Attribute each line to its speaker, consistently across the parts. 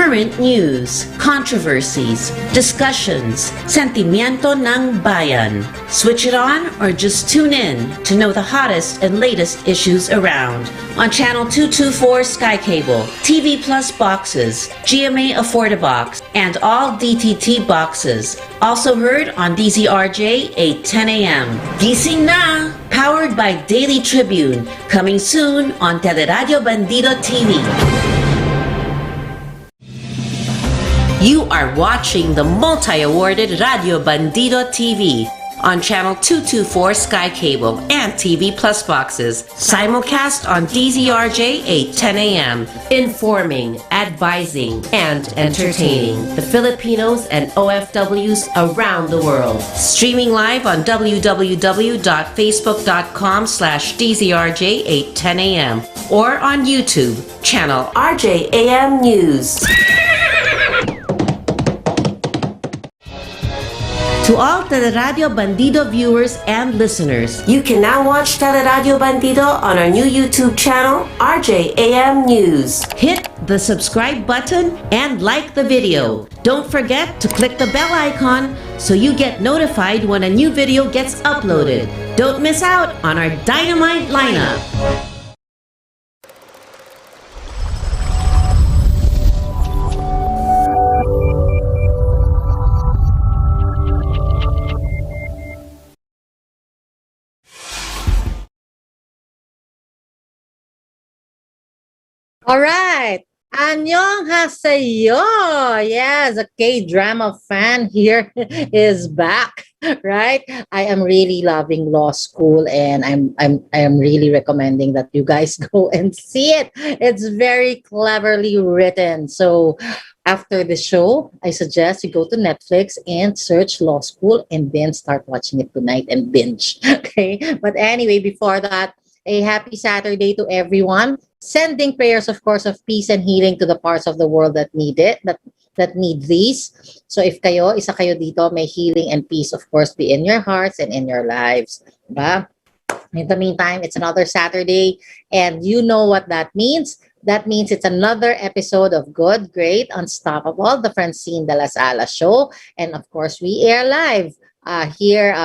Speaker 1: Current news, controversies, discussions, sentimiento ng bayan. Switch it on or just tune in to know the hottest and latest issues around. On Channel 224 Sky Cable, TV Plus boxes, GMA Affordabox, and all DTT boxes. Also heard on DZRJ 8:10 a.m. Gising na! Powered by Daily Tribune. Coming soon on Teleradio Bandido TV. You are watching the multi-awarded Radio Bandido TV on Channel 224 Sky Cable and TV Plus boxes. Simulcast on DZRJ 8:10 a.m. Informing, advising, and entertaining the Filipinos and OFWs around the world. Streaming live on www.facebook.com/DZRJ 8:10 a.m. or on YouTube, channel RJAM News. To all Teleradio Bandido viewers and listeners, you can now watch Teleradio Bandido on our new YouTube channel, RJAM News. Hit the subscribe button and like the video. Don't forget to click the bell icon so you get notified when a new video gets uploaded. Don't miss out on our dynamite lineup.
Speaker 2: All right. Annyeonghaseyo. Yes, a K-drama fan here is back, right? I am really loving law school and I am really recommending that you guys go and see it. It's very cleverly written. So after the show, I suggest you go to Netflix and search law school and then start watching it tonight and binge. Okay. But anyway, before that, a happy Saturday to everyone. Sending prayers, of course, of peace and healing to the parts of the world that need it, that need these. So if isa kayo dito, may healing and peace, of course, be in your hearts and in your lives. Diba? In the meantime, it's another Saturday, and you know what that means. That means it's another episode of Good, Great, Unstoppable, the Francine de las Alas show. And of course, we air live here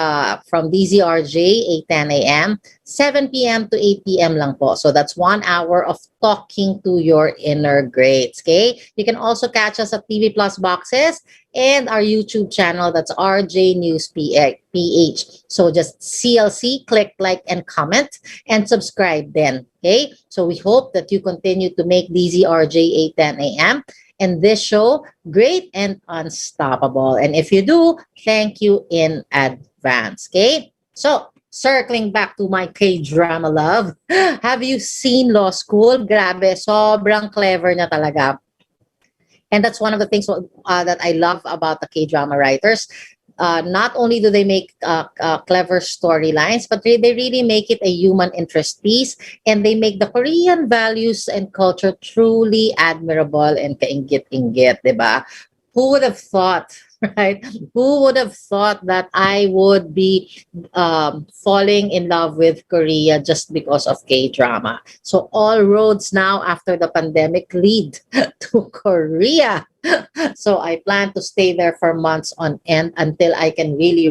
Speaker 2: from DZRJ 8:10 a.m. 7 p.m. to 8 p.m. lang po. So that's 1 hour of talking to your inner greats. Okay? You can also catch us at TV Plus boxes and our YouTube channel. That's RJ News PH. So just CLC, click like and comment and subscribe then. Okay? So we hope that you continue to make DZRJ 8:10 a.m. and this show great and unstoppable. And if you do, thank you in advance. Okay? So, circling back to my K-drama love, have you seen Law School? Grabe, sobrang clever na talaga. And that's one of the things that I love about the K-drama writers. Not only do they make clever storylines, but they really make it a human interest piece, and they make the Korean values and culture truly admirable and kainggit-inggit, diba? Who would have thought, right? Who would have thought that I would be falling in love with Korea just because of K-drama? So all roads now after the pandemic lead to Korea. So I plan to stay there for months on end until I can really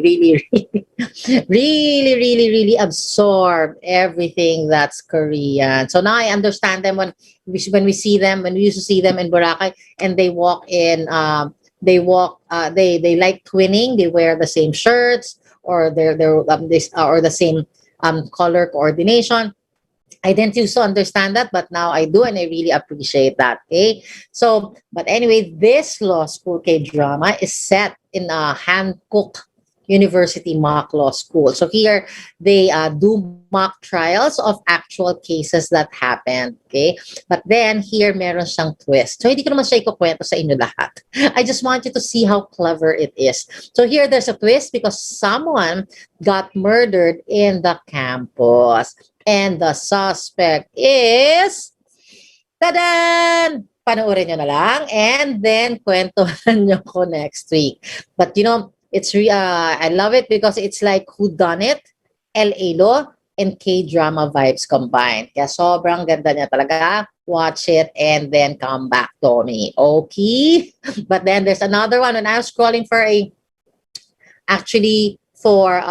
Speaker 2: absorb everything that's Korean. So now I understand them when we see them, when we used to see them in Boracay and they walk in, they like twinning, they wear the same shirts or or the same color coordination. I didn't used to understand that, but now I do, and I really appreciate that. Okay, so but anyway, this law school K-drama is set in a Hankook University mock law school. So here they do mock trials of actual cases that happened. Okay, but then here meron siyang twist. So hindi ko naman siya ikukwento sa inyo lahat. I just want you to see how clever it is. So here there's a twist because someone got murdered in the campus. And the suspect is, tadan! Panoorin nyo na lang and then kwentuhan nyo ko next week. But you know, it's I love it because it's like whodunit, LA law, and K-drama vibes combined. Kaya sobrang ganda niya talaga. Watch it and then come back to me. Okay? But then there's another one when I was scrolling for for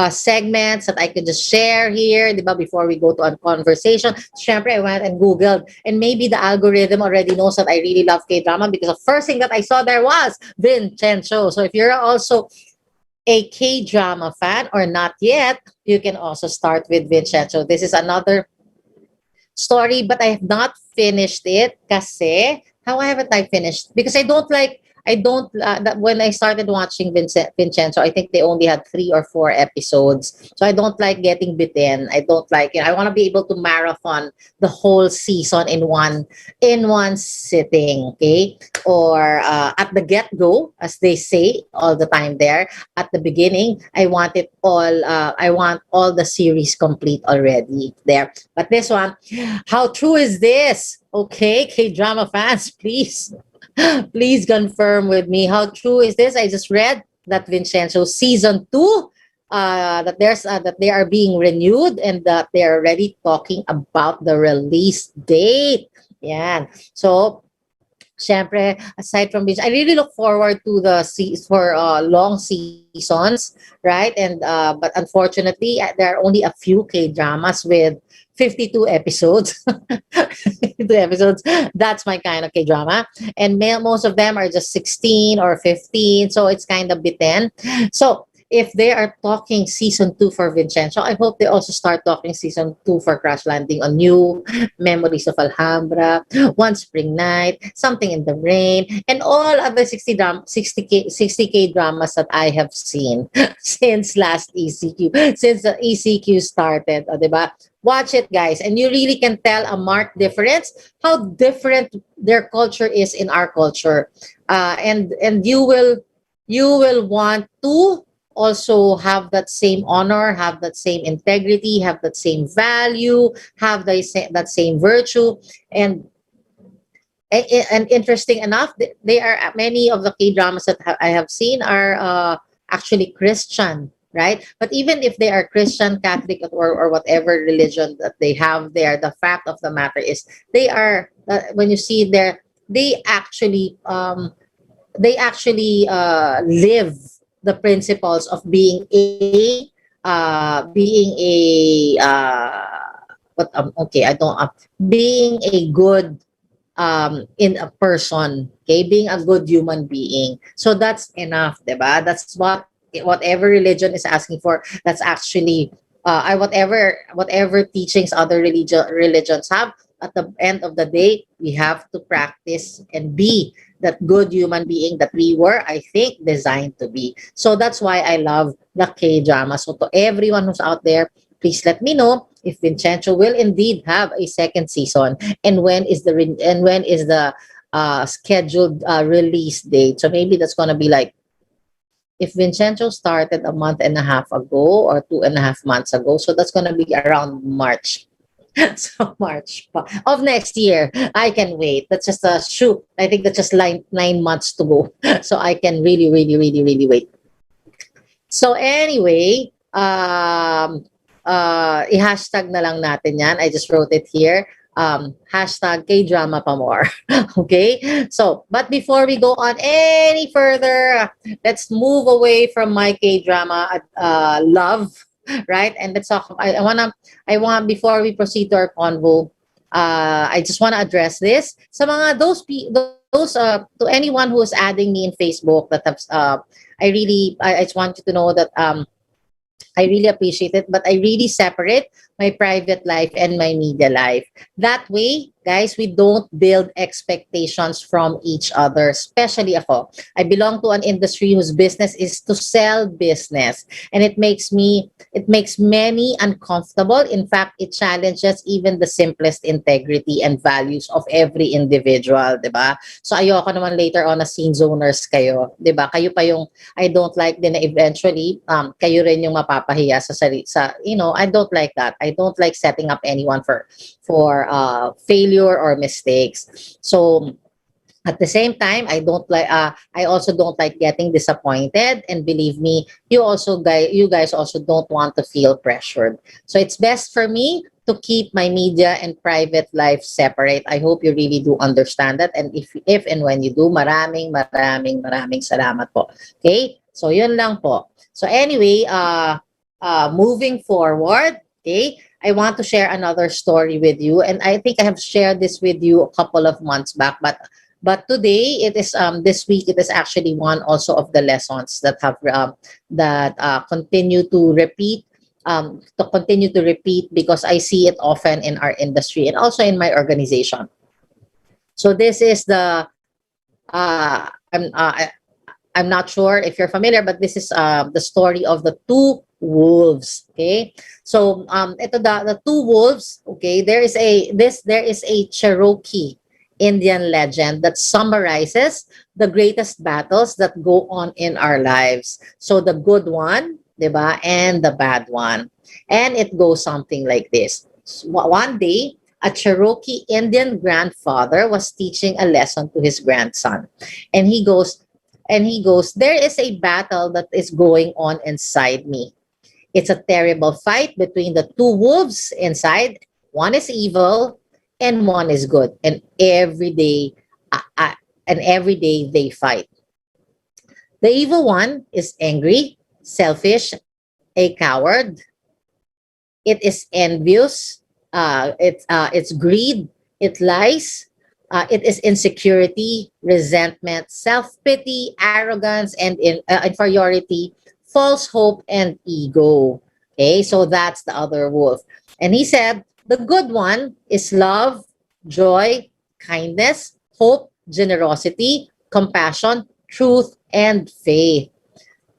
Speaker 2: segments that I could just share here, di ba, before we go to a conversation. Syempre, I went and Googled, and maybe the algorithm already knows that I really love K-drama because the first thing that I saw there was Vincenzo. So if you're also a K-drama fan or not yet, you can also start with Vincenzo. This is another story, but I have not finished it kasi how haven't I finished? Because I don't that when I started watching Vincenzo, I think they only had 3 or 4 episodes. So I don't like getting bitten. I don't like I want to be able to marathon the whole season in one sitting, okay? Or at the get-go, as they say all the time there, at the beginning, I want all the series complete already there. But this one, how true is this? Okay, K drama fans, please, please confirm with me. How true is this? I just read that Vincenzo season 2, that they are being renewed and that they are already talking about the release date. Yeah. So syempre, aside from this, I really look forward to for long seasons, right? And but unfortunately, there are only a few K dramas with 52 episodes. 52 episodes. That's my kind of K drama, and most of them are just 16 or 15, so it's kind of bitten. So if they are talking season 2 for Vincenzo, I hope they also start talking season 2 for Crash Landing on You, Memories of Alhambra, One Spring Night, Something in the Rain, and all other 60K dramas that I have seen since last ECQ, since the ECQ started, diba? Watch it, guys, and you really can tell a marked difference how different their culture is in our culture, and you will want to also have that same honor, have that same integrity, have that same value, have that same virtue. And interesting enough, they are many of the K dramas that I have seen are actually Christian, right? But even if they are Christian, Catholic, or whatever religion that they have there, the fact of the matter is they are when you see there, they actually live the principles of okay, I don't being a good in a person, okay, being a good human being. So that's enough, diba? That's whatever religion is asking for. That's actually whatever teachings other religions have. At the end of the day, we have to practice and be that good human being that we were, I think, designed to be. So that's why I love the K drama. So to everyone who's out there, please let me know if Vincenzo will indeed have a second season, and when is the scheduled release date. So maybe that's gonna be like, if Vincenzo started a month and a half ago or 2.5 months ago, so that's gonna be around March. So March of next year. I can wait. That's just a shoot. I think that's just 9 months to go. So I can really, really, really, really wait. So anyway, i-hashtag na lang natin yan. I just wrote it here. Hashtag K-drama pa more. Okay? So, but before we go on any further, let's move away from my K-drama love, right? And let's talk. I want before we proceed to our convo, I just want to address this. Sa mga to anyone who is adding me in Facebook that have, I just want you to know that I really appreciate it, but I really separate my private life and my media life. That way, guys, we don't build expectations from each other, especially ako. I belong to an industry whose business is to sell business, and it makes many uncomfortable. In fact, it challenges even the simplest integrity and values of every individual, di ba? So ayoko naman later on na scene zoners kayo, di ba? Kayo pa yung I don't like din na eventually kayo rin yung mapapahiya sa I don't like that. I don't like setting up anyone for failure or mistakes. So At the same time, I also don't like getting disappointed, and believe me, you guys also don't want to feel pressured. So it's best for me to keep my media and private life separate. I hope you really do understand that, and if and when you do, maraming salamat po. Okay, so yun lang po. So anyway, moving forward, okay, I want to share another story with you, and I think I have shared this with you a couple of months back, but today it is this week it is actually one also of the lessons that have continue to repeat, because I see it often in our industry and also in my organization. So this is the I'm not sure if you're familiar, but this is the story of the two wolves. Okay, so ito the two wolves. Okay, there is a Cherokee Indian legend that summarizes the greatest battles that go on in our lives. So the good one, diba, and the bad one, and it goes something like this. One day, a Cherokee Indian grandfather was teaching a lesson to his grandson, and he goes, there is a battle that is going on inside me. It's a terrible fight between the two wolves inside. One is evil and one is good. And every day they fight. The evil one is angry, selfish, a coward. It is envious. It's greed. It lies. It is insecurity, resentment, self pity, arrogance, and inferiority, false hope, and ego. Okay, so that's the other wolf. And he said, the good one is love, joy, kindness, hope, generosity, compassion, truth, and faith.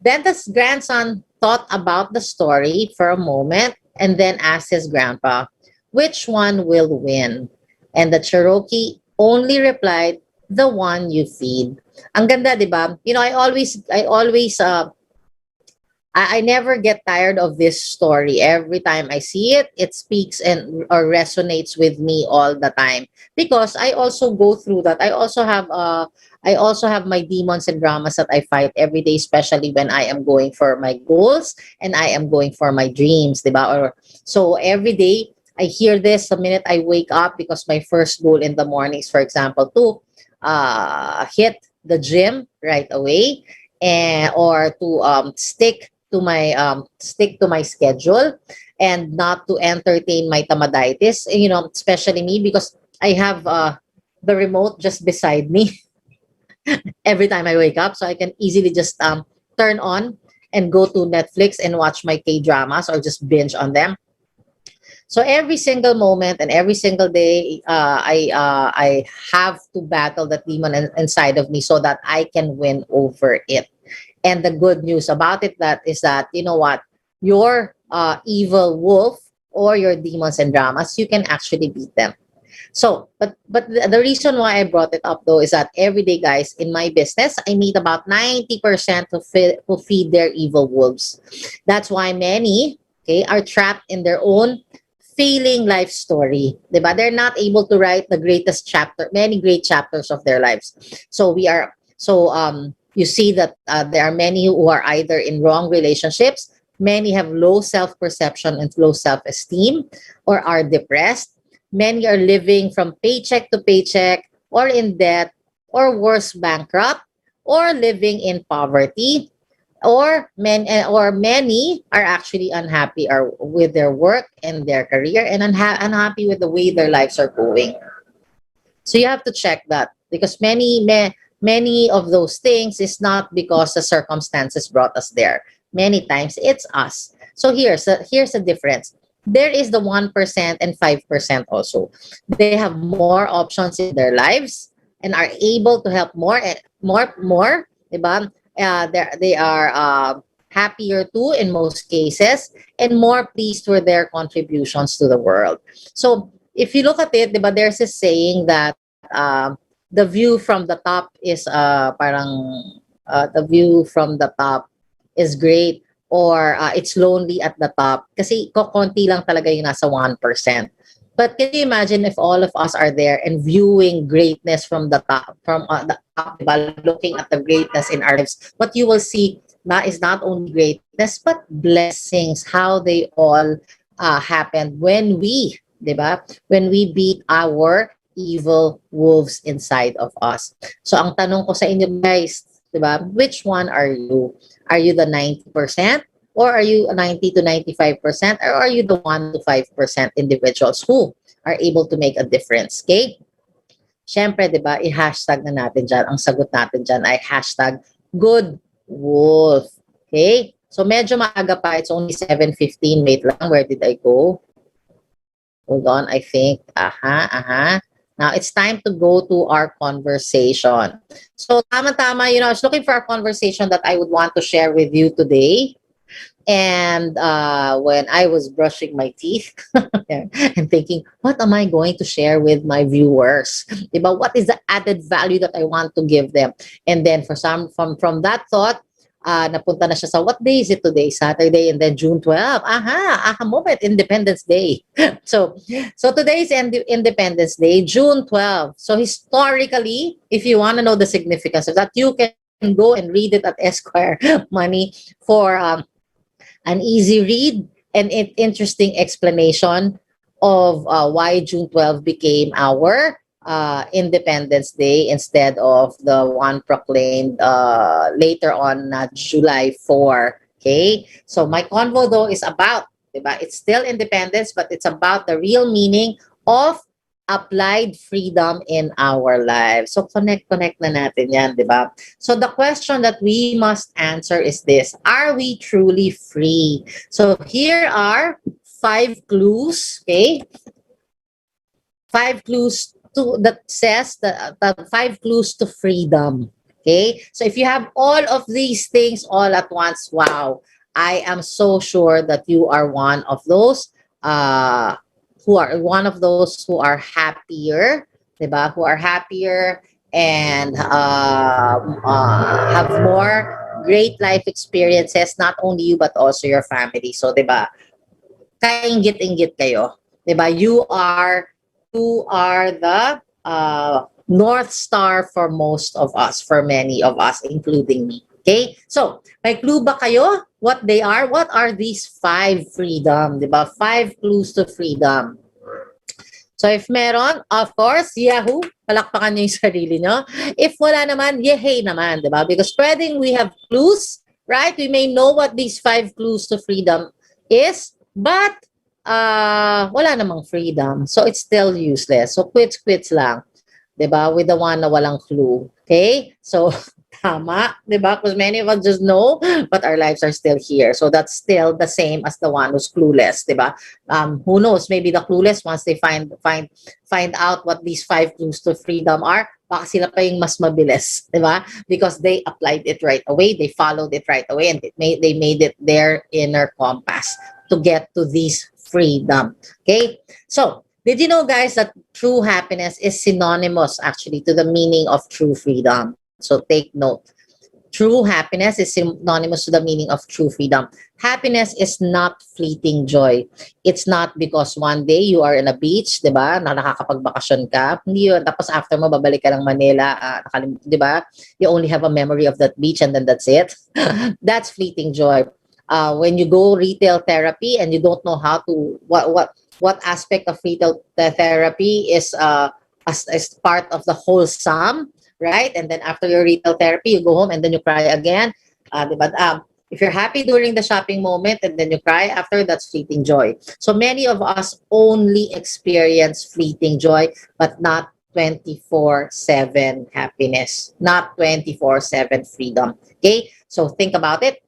Speaker 2: Then the grandson thought about the story for a moment and then asked his grandpa, which one will win? And the Cherokee only replied, the one you feed. Ang ganda, di ba? I never get tired of this story. Every time I see it, it speaks and or resonates with me all the time, because I also go through that. I also have my demons and dramas that I fight every day, especially when I am going for my goals and I am going for my dreams, diba? So every day I hear this the minute I wake up, because my first goal in the mornings, for example, to hit the gym right away, and or to stick to my schedule, and not to entertain my tamaditis, especially me, because I have the remote just beside me every time I wake up, so I can easily just turn on and go to Netflix and watch my K dramas or just binge on them. So every single moment and every single day, I have to battle that demon inside of me so that I can win over it. And the good news about it that is that, you know what, your evil wolf or your demons and dramas, you can actually beat them. So, but the reason why I brought it up though is that every day, guys, in my business, I meet about 90% who feed their evil wolves. That's why many, okay, are trapped in their own failing life story. Diba? They're not able to write the greatest chapter, many great chapters of their lives. You see that there are many who are either in wrong relationships, many have low self-perception and low self-esteem, or are depressed. Many are living from paycheck to paycheck, or in debt, or worse, bankrupt, or living in poverty, or many are actually unhappy or with their work and their career, and unhappy with the way their lives are going. So you have to check that, because many of those things is not because the circumstances brought us there. Many times it's us. So here's the difference. There is the 1% and 5% also. They have more options in their lives and are able to help more, diba? They are happier too in most cases, and more pleased with their contributions to the world. So if you look at it, diba, there's a saying that the view from the top is the view from the top is great, or it's lonely at the top kasi kokonti lang talaga yung nasa 1%. But can you imagine if all of us are there and viewing greatness from the top, diba? Looking at the greatness in our lives, what you will see that is not only greatness but blessings, how they all happened when we, diba? When we beat our evil wolves inside of us. So ang tanong ko sa inyo guys, diba? Which one are you? Are you the 90%? Or are you a 90 to 95%? Or are you the 1 to 5% individuals who are able to make a difference? Okay? Siyempre, di ba, i-hashtag na natin dyan. Ang sagot natin dyan ay hashtag good wolf. Okay? So, medyo maaga pa. It's only 7:15. Wait lang. Where did I go? Hold on. I think. Aha. Now, it's time to go to our conversation. So, tama-tama, I was looking for a conversation that I would want to share with you today. And when I was brushing my teeth and thinking, what am I going to share with my viewers? Diba? What is the added value that I want to give them? And then from that thought, napunta na siya sa what day is it today? Saturday, and then June 12. Aha moment, Independence Day. So today is Independence Day, June 12. So historically, if you want to know the significance of that, you can go and read it at Esquire Money for an easy read and interesting explanation of why June 12 became our Independence Day instead of the one proclaimed later on, July 4. Okay? So my convo though is about, diba? It's still independence, but it's about the real meaning of applied freedom in our lives. So connect na natin yan, di ba? So the question that we must answer is this: are we truly free? So here are 5 clues, okay? 5 clues that says the 5 clues to freedom. Okay? So if you have all of these things all at once, wow, I am so sure that you are one of those who are happier, diba? Who are happier and have more great life experiences, not only you but also your family. So, diba? Kainggit-inggit kayo, diba? You are the North Star for most of us, for many of us, including me. Okay? So, may clue ba kayo what they are? What are these 5 freedom? Diba? 5 clues to freedom. So, if meron, of course, yahoo, palakpakan nyo yung sarili nyo. If wala naman, yehey naman, diba? Because pwedeng we have clues, right? We may know what these 5 clues to freedom is, but wala namang freedom. So, it's still useless. So, quits lang. Diba? With the one na walang clue. Okay? So, tama, diba? Because many of us just know, but our lives are still here. So, that's still the same as the one who's clueless, diba? Who knows? Maybe the clueless, once they find out what these 5 clues to freedom are, baka sila pa yung mas mabilis, diba? Because they applied it right away, they followed it right away, and they made it their inner compass to get to this freedom. Okay? So, did you know, guys, that true happiness is synonymous actually to the meaning of true freedom? So take note. True happiness is synonymous to the meaning of true freedom. Happiness is not fleeting joy. It's not because one day you are in a beach, di ba, na nakakapagbakasyon ka. Hindi yun. Tapos after mo, babalik ka ng Manila, di ba? You only have a memory of that beach and then that's it. That's fleeting joy. When you go retail therapy and you don't know how to, what aspect of retail therapy is as part of the whole sum, right? And then after your retail therapy, you go home and then you cry again. If you're happy during the shopping moment and then you cry after, that's fleeting joy. So many of us only experience fleeting joy, but not 24/7 happiness, not 24/7 freedom. Okay? So think about it.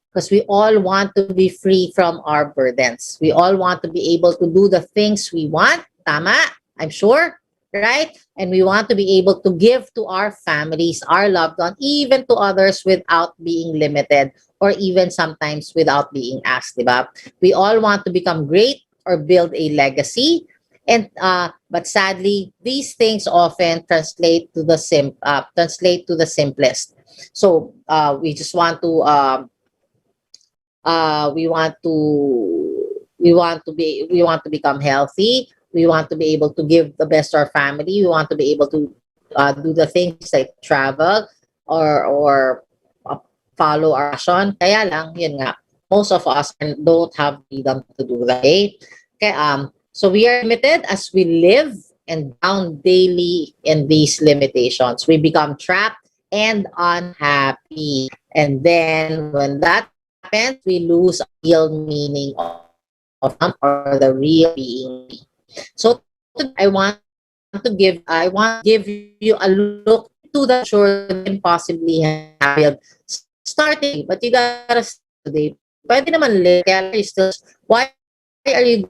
Speaker 2: Because we all want to be free from our burdens. We all want to be able to do the things we want. Tama? I'm sure. Right? And we want to be able to give to our families, our loved ones, even to others without being limited or even sometimes without being asked. Diba? We all want to become great or build a legacy. And but sadly, these things often translate to the simplest. So we just want to we want to become healthy, We want to be able to give the best to our family. We want to be able to do the things like travel or uh, follow our passion. Kaya lang, yun nga, most of us don't have freedom to do that. Okay? So we are limited as we live and bound daily in these limitations. We become trapped and unhappy. And then when that happens, we lose a real meaning of or the real being. So today I want to give you a look into the future that can possibly happen. Starting, but you gotta today. Pwede naman later. Kaya lang you still, why are you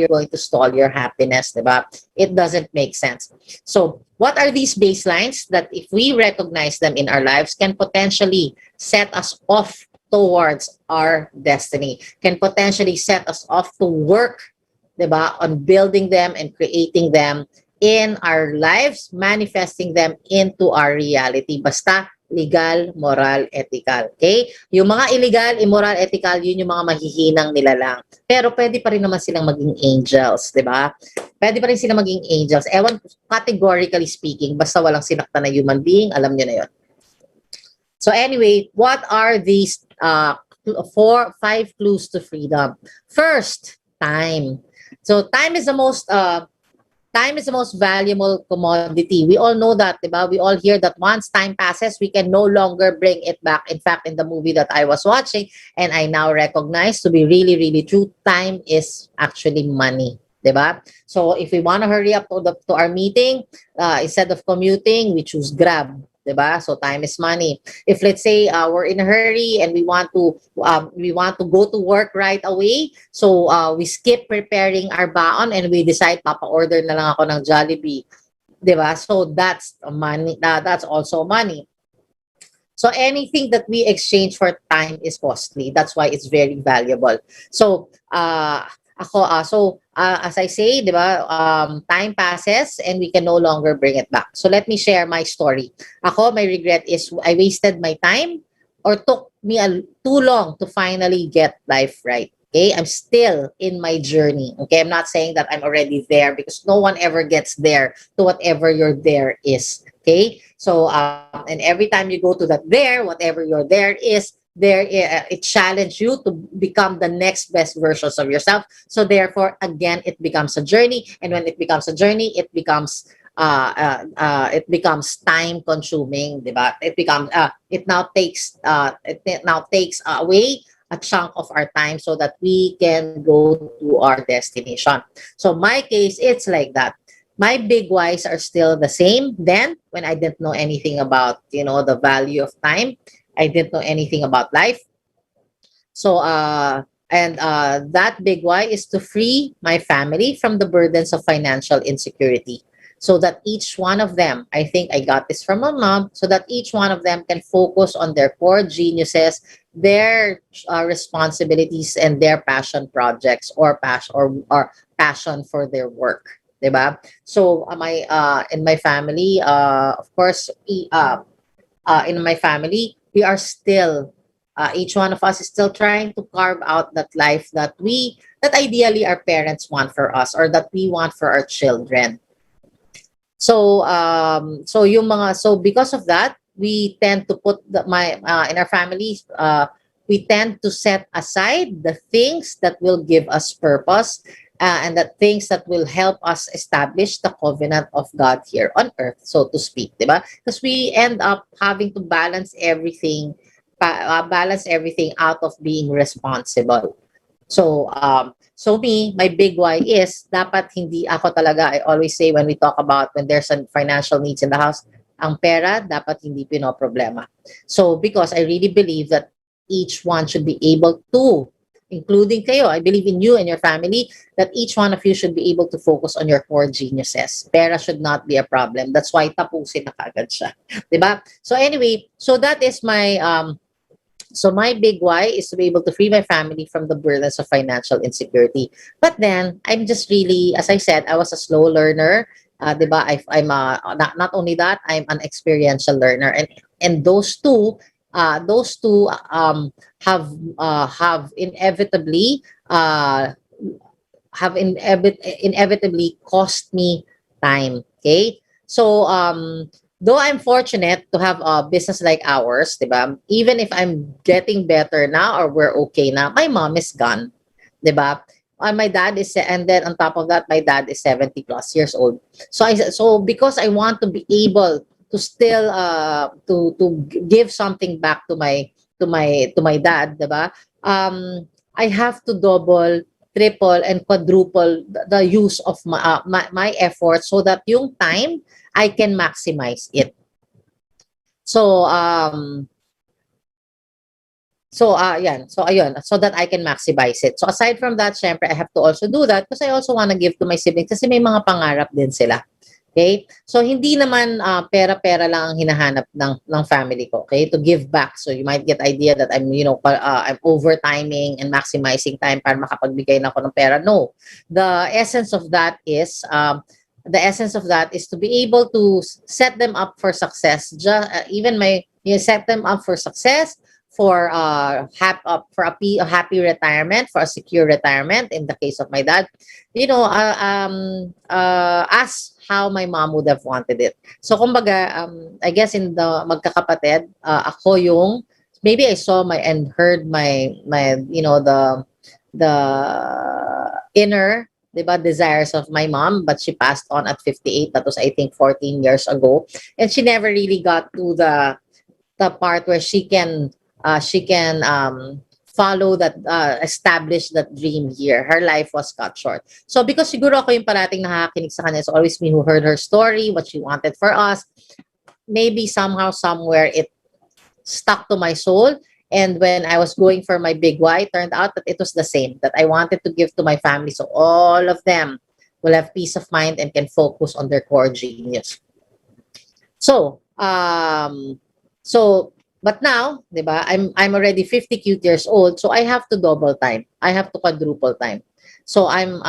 Speaker 2: going to stall your happiness, diba? It doesn't make sense. So, what are these baselines that if we recognize them in our lives can potentially set us off towards our destiny, can potentially set us off to work, diba, on building them and creating them in our lives, manifesting them into our reality. Basta legal, moral, ethical. Okay? Yung mga illegal, immoral, ethical, yun yung mga mahihinang nila lang. Pero pwede pa rin naman silang maging angels, di ba? Pwede pa rin silang maging angels. Ewan, categorically speaking, basta walang sinaktan na human being, alam nyo na yun. So anyway, what are these 5 clues to freedom? First, time. So time is the most valuable commodity. We all know that, diba? We all hear that once time passes, we can no longer bring it back. In fact, in the movie that I was watching, and I now recognize to be really, really true, time is actually money. Diba? So if we want to hurry up to our meeting, instead of commuting, we choose Grab. Diba? So time is money. If let's say we're in a hurry and we want to go to work right away, so we skip preparing our baon and we decide papa-order na lang ako ng Jollibee. Diba? So that's money. That's also money. So anything that we exchange for time is costly. That's why it's very valuable. So as I say, di ba, time passes and we can no longer bring it back. So let me share my story. Ako, my regret is I wasted my time or took me too long to finally get life right. Okay, I'm still in my journey. Okay, I'm not saying that I'm already there because no one ever gets there to whatever your there is. Okay, so and every time you go to that there, whatever your there is, it challenges you to become the next best versions of yourself. So therefore, again, it becomes a journey, and when it becomes a journey, it becomes time consuming, diba? It now takes away a chunk of our time so that we can go to our destination. So my case, it's like that. My big whys are still the same then when I didn't know anything about, the value of time. I didn't know anything about life. So, that big why is to free my family from the burdens of financial insecurity. So that each one of them, I think I got this from my mom, so that each one of them can focus on their core geniuses, their responsibilities, and their passion projects or passion for their work. Diba? So, in my family, of course, in my family, we are still each one of us is still trying to carve out that life that ideally our parents want for us or that we want for our children. So because of that, we tend to put in our families, we tend to set aside the things that will give us purpose, and the things that will help us establish the covenant of God here on earth, so to speak, diba? Because we end up having to balance everything out of being responsible. So, my big why is dapat hindi ako talaga, I always say when we talk about when there's a financial needs in the house, ang pera dapat hindi pinoproblema. So, because I really believe that each one should be able to, including kayo, I believe in you and your family, that each one of you should be able to focus on your core geniuses. Pera should not be a problem. That's why tapusin na kagad siya. Diba? So anyway, so that is my my big why is to be able to free my family from the burdens of financial insecurity. But then, I'm just really, as I said, I was a slow learner. Diba? I'm not only that, I'm an experiential learner. And those two have inevitably have inevitably cost me time. Okay, so though I'm fortunate to have a business like ours, diba? Even if I'm getting better now or we're okay now, my mom is gone, diba? My dad is, and then on top of that, my dad is 70 plus years old. So because I want to be able to still give something back to my dad, diba? I have to double, triple, and quadruple the use of my effort so that yung time I can maximize it. So yan. So ayun, so that I can maximize it. So aside from that, syempre I have to also do that because I also want to give to my siblings kasi may mga pangarap din sila. Okay? So hindi naman pera-pera lang ang hinahanap ng family ko, okay? To give back. So you might get idea that I'm overtiming and maximizing time para makapagbigay na ako ng pera. No. The essence of that is to be able to set them up for success. Set them up for success, for a happy retirement, for a secure retirement in the case of my dad, as how my mom would have wanted it. So kumbaga, I guess in the magkakapatid, ako yung maybe I saw my and heard my the inner, diba, desires of my mom, but she passed on at 58. That was, I think, 14 years ago, and she never really got to the part where she can follow that, establish that dream here. Her life was cut short. So because siguro ako yung parating nakakinig sa kanya, it's always me who heard her story, what she wanted for us. Maybe somehow, somewhere, it stuck to my soul. And when I was going for my big why, it turned out that it was the same, that I wanted to give to my family so all of them will have peace of mind and can focus on their core genius. So, but now, diba, I'm already 50 cute years old, so I have to double time. I have to quadruple time. So I'm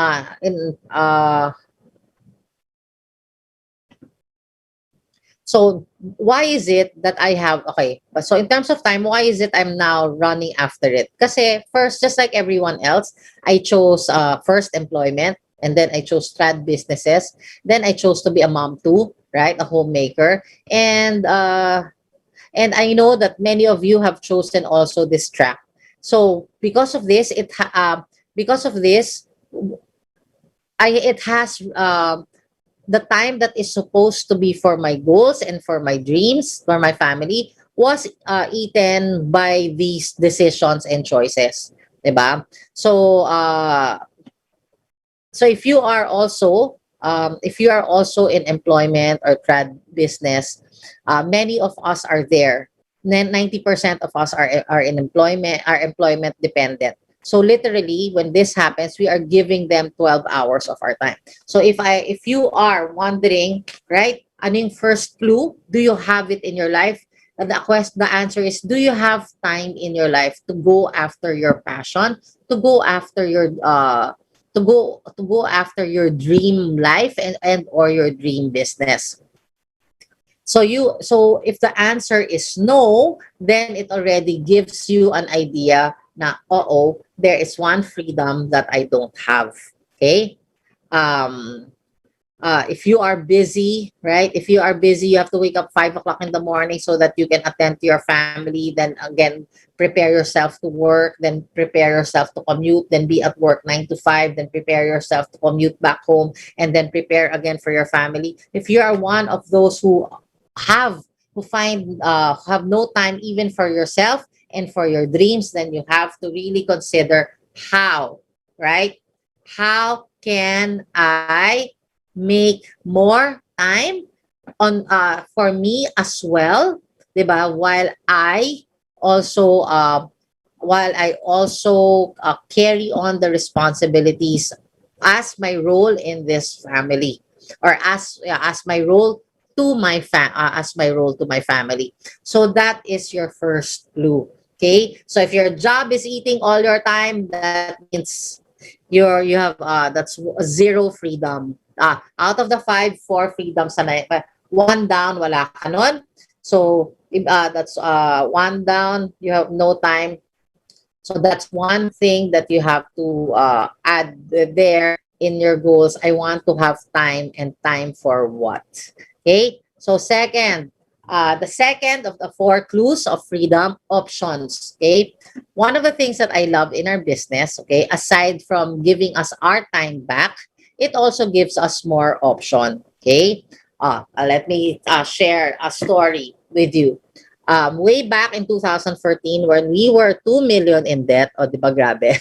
Speaker 2: so why is it that I have, okay, so in terms of time, why is it I'm now running after it? Kasi first, just like everyone else, I chose first employment, and then I chose trad businesses. Then I chose to be a mom too, right? A homemaker. And I know that many of you have chosen also this track. So because of this, it has the time that is supposed to be for my goals and for my dreams, for my family, was eaten by these decisions and choices, diba? So if you are also in employment or trad business, many of us are there. 90% of us are in employment, are employment dependent. So literally, when this happens, we are giving them 12 hours of our time. So if you are wondering, right, ano yung first clue? Do you have it in your life? The answer is, do you have time in your life to go after your passion, to go after your dream life and or your dream business? So if the answer is no, then it already gives you an idea na, there is one freedom that I don't have. Okay? If you are busy, right? If you are busy, you have to wake up 5 o'clock in the morning so that you can attend to your family. Then again, prepare yourself to work. Then prepare yourself to commute. Then be at work 9 to 5. Then prepare yourself to commute back home. And then prepare again for your family. If you are one of those who have no time even for yourself and for your dreams, then you have to really consider how, right? How can I make more time on for me as well, diba? While I also carry on the responsibilities as my role in this family, or as my role to my family. So that is your first clue. Okay, so if your job is eating all your time, that means you have that's zero freedom. Out of the 5, 4 freedoms na, one down, wala ka nun. So that's one down. You have no time So that's one thing that you have to add there in your goals. I want to have time, and time for what? Okay. So second, the second of the four clues of freedom, options. Okay. One of the things that I love in our business, okay, aside from giving us our time back, it also gives us more option. Okay. Let me share a story with you. Way back in 2014, when we were 2 million in debt, o di ba grabe?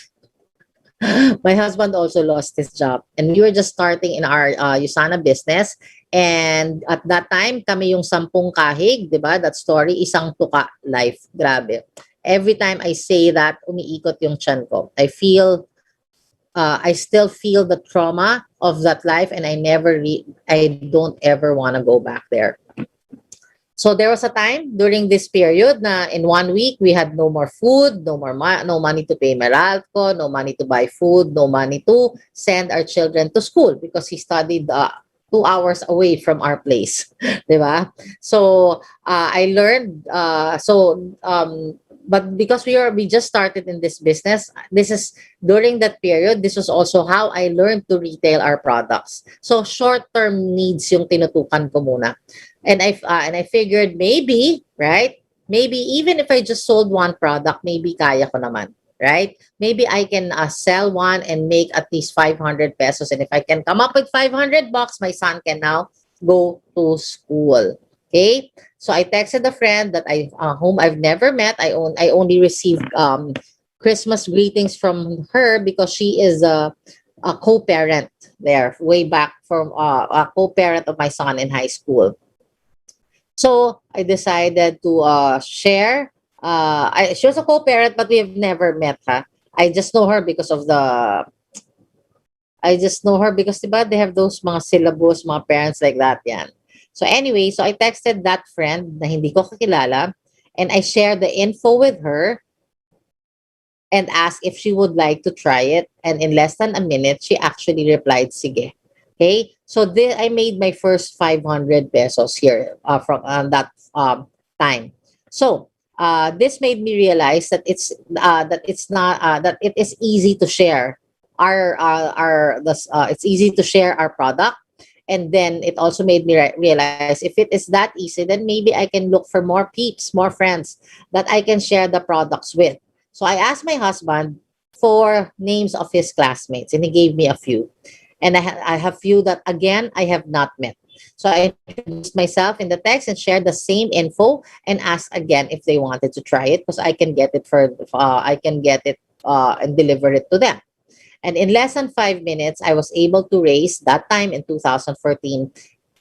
Speaker 2: My husband also lost his job, and we were just starting in our Usana business. And at that time, kami yung 10 kahig, di ba? That story, isang tuka life. Grabe. Every time I say that, umiikot yung tiyan ko. I still feel the trauma of that life, and I don't ever want to go back there. So there was a time during this period na in 1 week, we had no more food, no money to pay Meralco, no money to buy food, no money to send our children to school because he studied 2 hours away from our place. Diba? So I learned, but because we just started in this business, this is during that period, this was also how I learned to retail our products. So short-term needs yung tinutukan ko muna. And I figured maybe, right? Maybe even if I just sold one product, maybe kaya ko naman, right? Maybe I can sell one and make at least 500 pesos. And if I can come up with 500 bucks, my son can now go to school. Okay? So I texted a friend that whom I've never met. I only received Christmas greetings from her because she is a co-parent there way back from a co-parent of my son in high school. So I decided to share. She was a co-parent, but we have never met her. I just know her because of the. I just know her because diba, they have those mga syllabus, mga parents like that yan. So anyway, so I texted that friend na hindi ko kakilala, and I shared the info with her and asked if she would like to try it. And in less than a minute, she actually replied, sige. Okay, so I made my first 500 pesos here from that time. So this made me realize that it's not that it is easy to share it's easy to share our product. And then it also made me realize if it is that easy, then maybe I can look for more peeps, more friends that I can share the products with. So I asked my husband for names of his classmates, and he gave me a few. And I have few that, again, I have not met. So I introduced myself in the text and shared the same info and asked again if they wanted to try it because I can get it and deliver it to them. And in less than 5 minutes, I was able to raise that time in 2014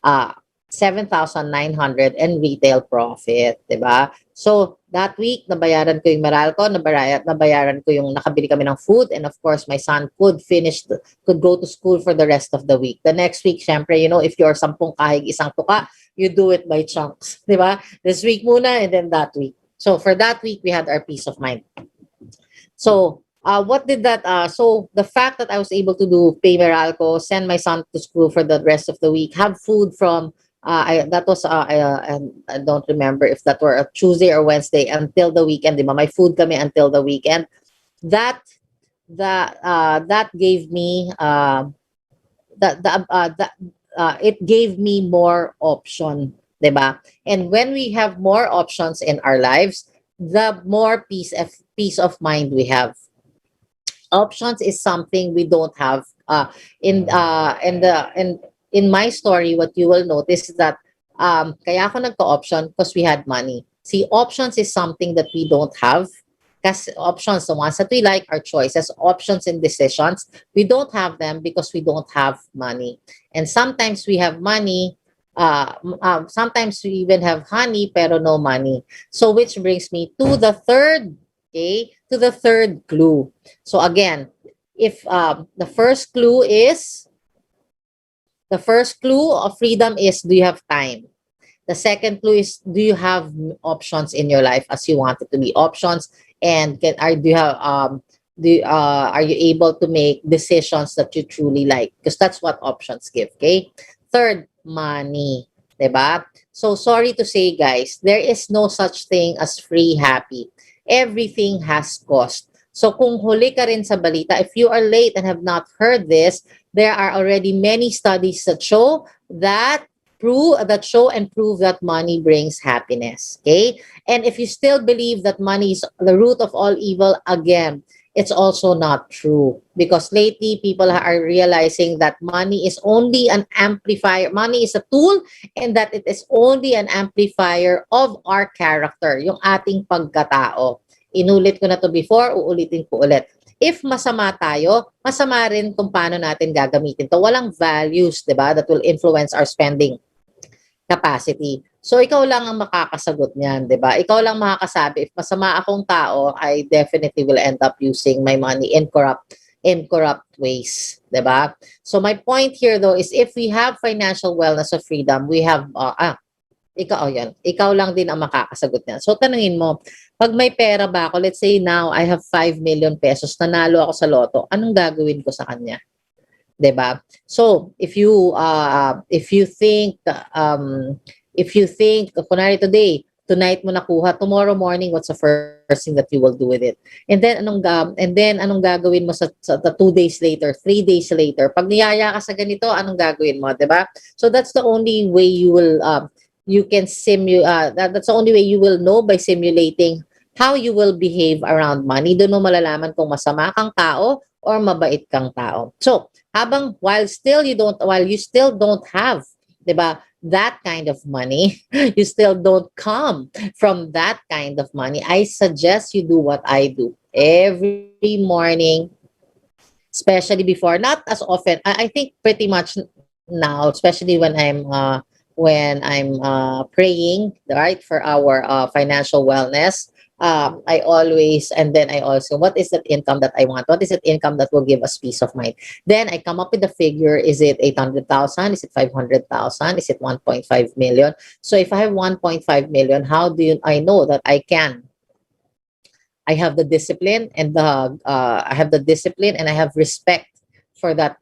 Speaker 2: uh, 7,900 and retail profit, 'di ba? So that week, nabayaran ko yung Meralco, nabayaran ko yung nakabili kami ng food, and of course, my son could go to school for the rest of the week. The next week, syempre, if you're 10 kahig, isang tuka, you do it by chunks, 'di ba? This week muna, and then that week. So for that week, we had our peace of mind. So what did that so the fact that I was able to do pay Meralco, send my son to school for the rest of the week, have food from that was I don't remember if that were a Tuesday or Wednesday until the weekend, di ba? My food kami until the weekend. That that gave me it gave me more option, di ba? And when we have more options in our lives, the more peace of mind we have. Options is something we don't have in my story. What you will notice is that kaya ako nagka-option because we had money. See, options is something that we don't have. Because options, the ones that we like, are choices. Options and decisions, we don't have them because we don't have money. And sometimes we have money, sometimes we even have honey pero no money. So which brings me to the third, okay, to the third clue. So again, if the first clue of freedom is, do you have time? The second clue is, do you have options in your life as you want it to be options? And are you able to make decisions that you truly like? Because that's what options give. Okay. Third, money. Diba? So sorry to say, guys, there is no such thing as free happy. Everything has cost. So kung huli ka rin sa balita, if you are late and have not heard this, there are already many studies that show and prove that money brings happiness. Okay? And if you still believe that money is the root of all evil, again, it's also not true, because lately people are realizing that money is only an amplifier. Money is a tool, and that it is only an amplifier of our character, yung ating pagkatao. Inulit ko na to before, uulitin ko ulit. If masama tayo, masama rin kung paano natin gagamitin to. Walang values, di ba, that will influence our spending capacity. So, ikaw lang ang makakasagot niyan, di ba? Ikaw lang makakasabi, if masama akong tao, I definitely will end up using my money in corrupt ways, di ba? So, my point here though is if we have financial wellness or freedom, we have, ikaw lang din ang makakasagot niyan. So, tanungin mo, pag may pera ba ako, let's say now, I have 5 million pesos, nanalo ako sa loto, anong gagawin ko sa kanya? 'Di ba? So, if you think kunwari tonight mo nakuha, tomorrow morning, what's the first thing that you will do with it? And then anong gagawin mo sa 2 days later, 3 days later? Pag niyaya ka sa ganito, anong gagawin mo, 'di ba? So that's the only way you will that's the only way you will know, by simulating how you will behave around money. Doon mo malalaman kung masama kang tao or mabait kang tao. So, while you still don't have, 'di ba, that kind of money, you still don't come from that kind of money, I suggest you do what I do every morning, especially before, not as often. I think pretty much now, especially when I'm praying, right, for our financial wellness. I also, what is that income that I want? What is that income that will give us peace of mind? Then I come up with the figure. Is it 800,000? Is it 500,000? Is it 1.5 million? So if I have 1.5 million, how do I know that I have the discipline and I have respect for that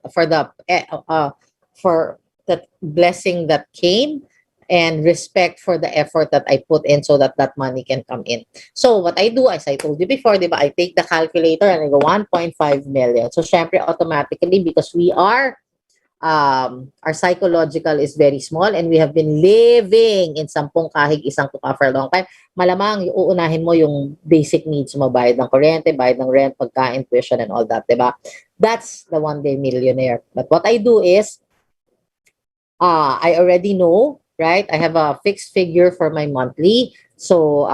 Speaker 2: blessing that came, and respect for the effort that I put in so that that money can come in. So what I do, as I told you before, diba, I take the calculator and I go 1.5 million. So syempre automatically, because our psychological is very small and we have been living in sampung kahig isang tuka for a long time, malamang uunahin mo yung basic needs mo, bayad ng kuryente, bayad ng rent, pagkain, tuition, and all that, diba? That's the one day millionaire. But what I do is, I already know, right? I have a fixed figure for my monthly. So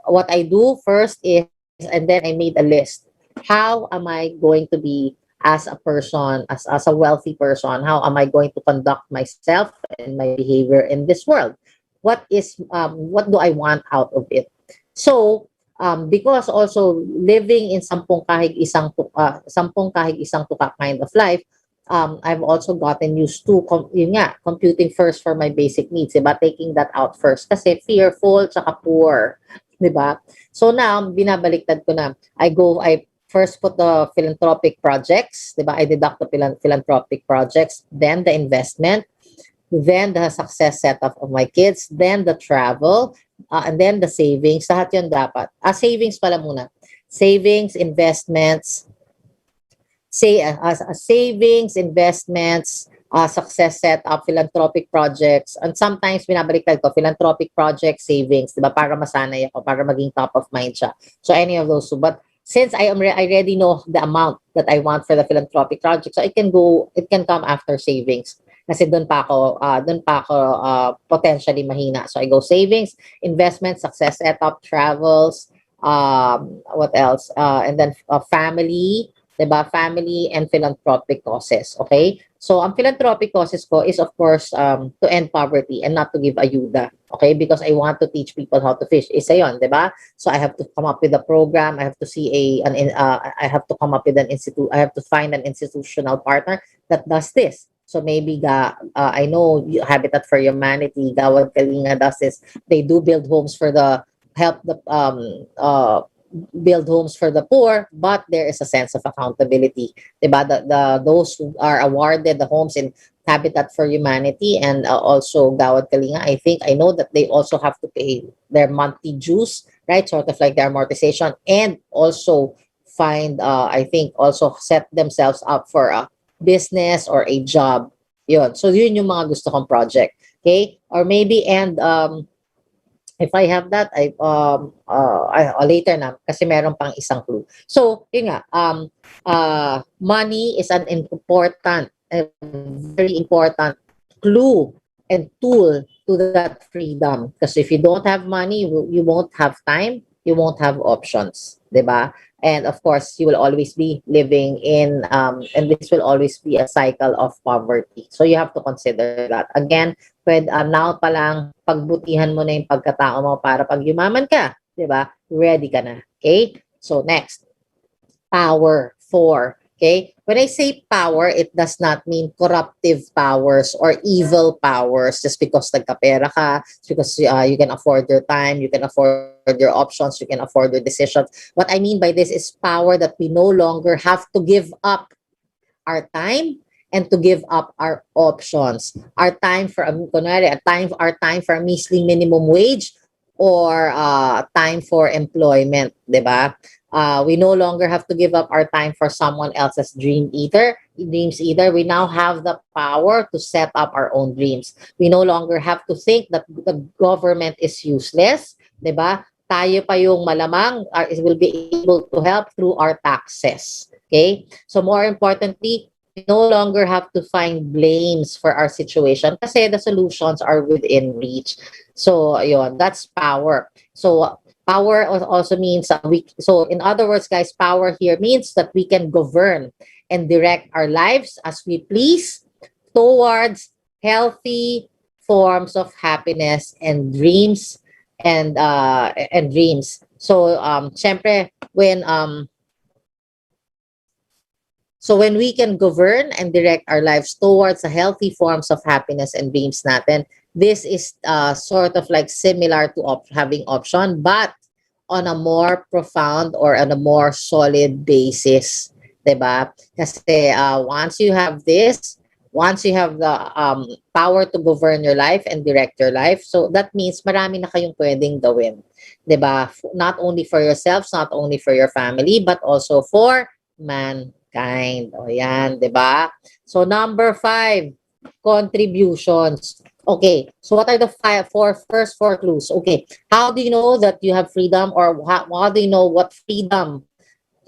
Speaker 2: what I do first is, and then I made a list. How am I going to be as a person, as a wealthy person? How am I going to conduct myself and my behavior in this world? What do I want out of it? So because also living in sampung kahig isang tuka kind of life, I've also gotten used to computing first for my basic needs, diba? Taking that out first kasi fearful tsaka poor, diba? So now binabaliktad ko na. I first put the philanthropic projects, diba? I deduct the philanthropic projects, then the investment, then the success setup of my kids, then the travel, and then the savings. Lahat yun dapat. Savings pala muna. Savings, investments, savings, investments, success setup, philanthropic projects, and sometimes binabaliktad ko, philanthropic projects, savings, diba? Para masanay ako, para maging top of mind siya. So any of those two. But since I already know the amount that I want for the philanthropic project, so it can come after savings. Kasi doon pa ako potentially mahina. So I go savings, investment, success setup, travels, what else? And then family, diba? Family and philanthropic causes, okay? So, ang philanthropic causes ko is, of course, to end poverty and not to give ayuda, okay? Because I want to teach people how to fish. Isa yun, diba? So, I have to come up with a program. I have to I have to come up with I have to find an institutional partner that does this. So, maybe, I know Habitat for Humanity, Gawad Kalinga does this. They do build homes for help the build homes for the poor, but there is a sense of accountability. Diba? Those who are awarded the homes in Habitat for Humanity and also Gawad Kalinga, I know that they also have to pay their monthly dues, right? Sort of like their amortization, and also find, I think, also set themselves up for a business or a job. Yun. So yun yung mga gusto kong project. Okay? Or maybe, and if I have that, later na kasi meron pang isang clue. So, yun nga, money is an important, a very important clue and tool to that freedom. Because if you don't have money, you won't have time, you won't have options, 'di ba? And of course, you will always be living in, and this will always be a cycle of poverty. So you have to consider that. Again, now pa lang, pagbutihan mo na yung pagkatao mo para pag yumaman ka, di ba? Ready ka na. Okay? So next, power. 4. Okay? When I say power, it does not mean corruptive powers or evil powers just because nagkapera ka, because you can afford your time, you can afford your options, you can afford your decisions. What I mean by this is power that we no longer have to give up our time and to give up our options. Our time for our time for a measly minimum wage or time for employment, 'di ba? We no longer have to give up our time for someone else's dreams either. We now have the power to set up our own dreams. We no longer have to think that the government is useless, 'di ba? Tayo pa yung malamang will be able to help through our taxes. Okay? So more importantly, we no longer have to find blames for our situation kasi the solutions are within reach. So, ayun, that's power. So, power also means so in other words, guys, power here means that we can govern and direct our lives as we please towards healthy forms of happiness and dreams and dreams. So, syempre, so when we can govern and direct our lives towards a healthy forms of happiness and dreams natin, this is sort of like similar to having option, but on a more profound or on a more solid basis. Diba? Kasi once you have this, once you have the power to govern your life and direct your life, so that means marami na kayong pwedeng gawin. Diba? Not only for yourselves, not only for your family, but also for mankind. O yan, diba? So number 5, contributions. Okay, so what are the first four clues? Okay, how do you know that you have freedom, or how do you know what freedom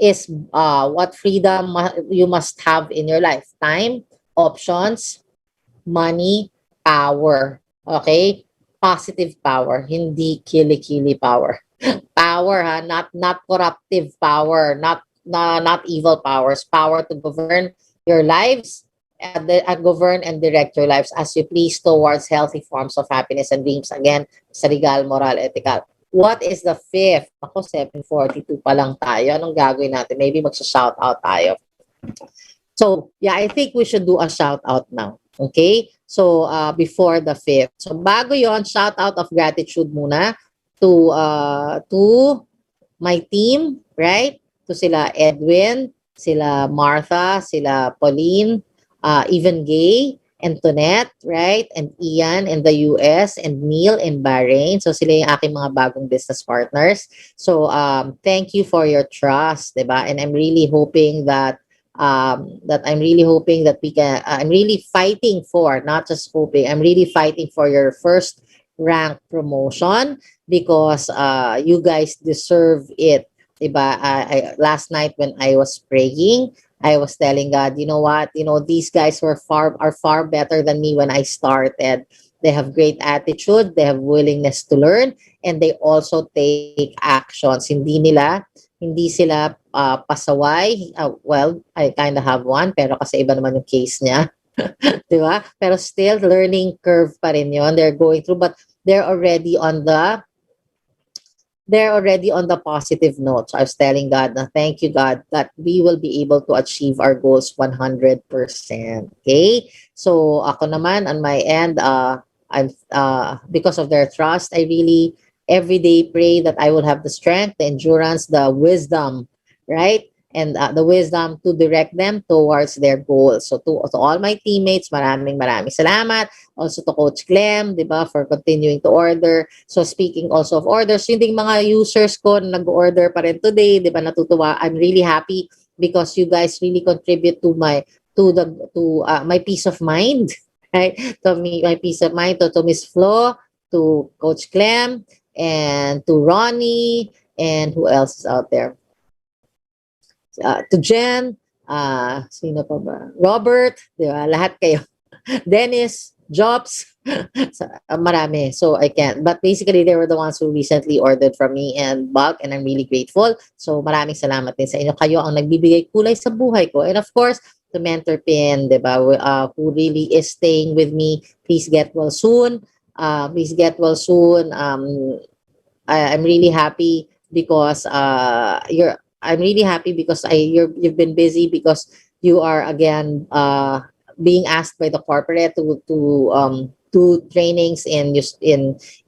Speaker 2: is, what freedom you must have in your life? Time, options, money, power. Okay, positive power, hindi kili-kili power. Power, ha, not corruptive power, not evil powers. Power to govern your lives, govern and direct your lives as you please towards healthy forms of happiness and dreams. Again, sa legal, moral, ethical. What is the 5th? Ako, 7:42 pa lang tayo. Anong gagawin natin? Maybe magsa-shout out tayo. So, yeah, I think we should do a shout out now. Okay? So, before the 5th. So, bago yon, shout out of gratitude muna to my team, right? To sila Edwin, sila Martha, sila Pauline, even Gay, Antoinette, right? And Ian in the US, and Neil in Bahrain. So sila yung aking mga bagong business partners. So thank you for your trust, diba? And I'm really hoping that we can, I'm really fighting for, not just hoping, I'm really fighting for your first rank promotion because you guys deserve it. Diba? Last night when I was praying, I was telling God, you know what? You know, these guys are far better than me when I started. They have great attitude, they have willingness to learn, and they also take actions. Hindi sila pasaway. Well, I kind of have one, pero kasi iba naman yung case niya. Diba? Pero still, learning curve pa rin yun. They're going through, but they're already on the positive note. So I was telling God, thank you, God, that we will be able to achieve our goals 100%. Okay? So ako naman, on my end, I'm because of their trust, I really every day pray that I will have the strength, the endurance, the wisdom, right? And the wisdom to direct them towards their goals. So to all my teammates, maraming salamat. Also to Coach Clem, di ba, for continuing to order. So speaking also of orders, yung ding mga users ko na nag-order pa rin today, di ba, natutuwa. I'm really happy because you guys really contribute to my peace of mind, right? To me, my peace of mind, to Miss Flo, to Coach Clem, and to Ronnie, and who else is out there? To Jen, sino pa ba? Robert, di ba? Lahat kayo. Dennis, Jobs, so, marami. So I can't. But basically, they were the ones who recently ordered from me and bulk, and I'm really grateful. So maraming salamat din sa inyo. Kayo ang nagbibigay kulay sa buhay ko. And of course, to Mentor Pin, di ba, who really is staying with me. Please get well soon. Please get well soon. I'm really happy because I'm really happy because you've been busy because you are again being asked by the corporate to do trainings in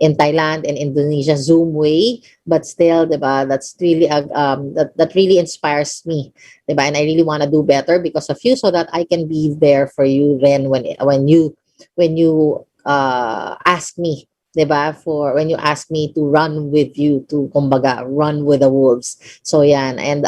Speaker 2: Thailand and Indonesia Zoom way, but still, diba, that's really that really inspires me, diba, and I really want to do better because of you so that I can be there for you then when you ask me, diba, for when you ask me to run with you, to kumbaga run with the wolves. So yan, and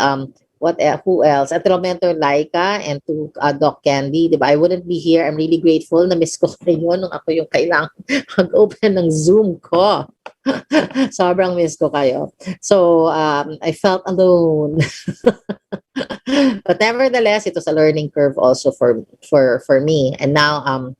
Speaker 2: who else? At Mentor Laika and to Doc Candy, diba? I wouldn't be here. I'm really grateful na miss ko kayo nung ako yung kailangan mag-open ng Zoom ko. Sobrang miss ko kayo. So, I felt alone. But nevertheless, it was a learning curve also for me. And now,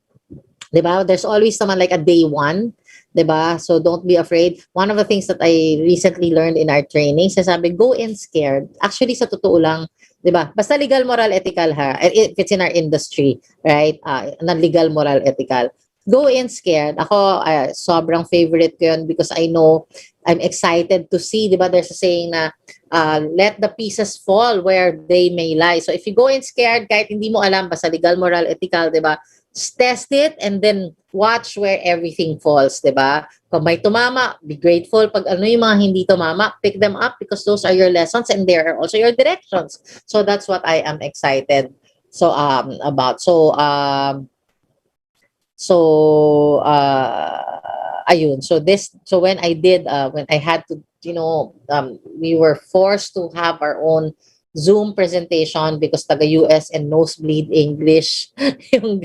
Speaker 2: diba, there's always someone like a day one, diba? So don't be afraid. One of the things that I recently learned in our training, sabi, go in scared. Actually, sa totoo lang, diba? Basta legal, moral, ethical ha. If it's in our industry, right? Non-legal, moral, ethical. Go in scared. Ako, sobrang favorite ko yun because I know, I'm excited to see, diba? There's a saying na, let the pieces fall where they may lie. So if you go in scared, kahit hindi mo alam, basta legal, moral, ethical, diba? Test it and then watch where everything falls, diba? Kung may tumama, be grateful. Pag ano yung mga hindi tumama, pick them up because those are your lessons and they are also your directions. So that's what I am excited about. Ayun. So when I had to, we were forced to have our own Zoom presentation because taga-US and nosebleed English yung